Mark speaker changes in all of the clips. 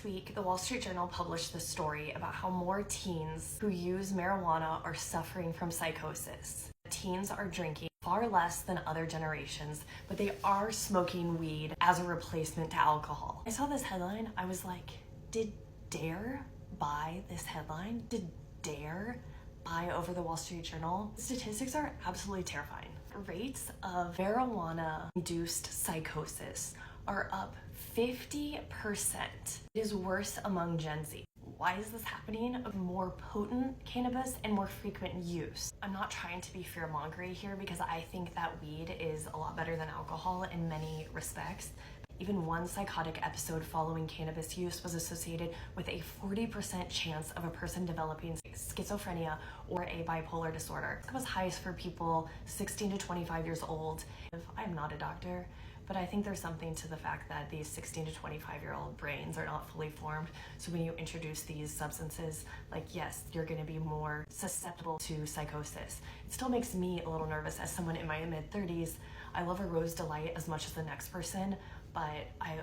Speaker 1: This week, the Wall Street Journal published this story about how more teens who use marijuana are suffering from psychosis. Teens are drinking far less than other generations, but they are smoking weed as a replacement to alcohol. I saw this headline, I was like, did D.A.R.E buy this headline? Did D.A.R.E buy over the Wall Street Journal? The statistics are absolutely terrifying. Rates of marijuana-induced psychosis are up 50%. It is worse among Gen Z. Why is this happening? More potent cannabis and more frequent use. I'm not trying to be fear-mongering here because I think that weed is a lot better than alcohol in many respects. Even one psychotic episode following cannabis use was associated with a 40% chance of a person developing schizophrenia or a bipolar disorder. It was highest for people 16 to 25 years old. I'm not a doctor, but I think there's something to the fact that these 16 to 25-year-old brains are not fully formed. So when you introduce these substances, like, yes, you're gonna be more susceptible to psychosis. It still makes me a little nervous as someone in my mid-30s. I love a Rose Delight as much as the next person, but I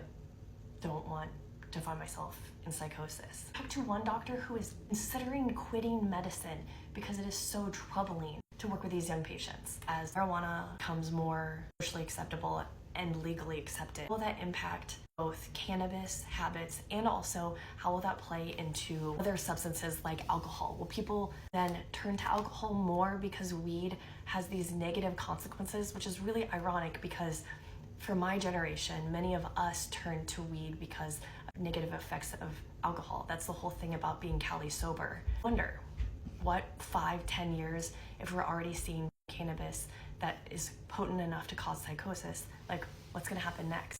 Speaker 1: don't want to find myself in psychosis. I talked to one doctor who is considering quitting medicine because it is so troubling to work with these young patients. As marijuana becomes more socially acceptable and legally accepted, will that impact both cannabis habits and also how will that play into other substances like alcohol? Will people then turn to alcohol more because weed has these negative consequences, which is really ironic because for my generation, many of us turned to weed because of negative effects of alcohol. That's the whole thing about being Cali sober. I wonder what 5-10 years, if we're already seeing cannabis that is potent enough to cause psychosis, like what's gonna happen next?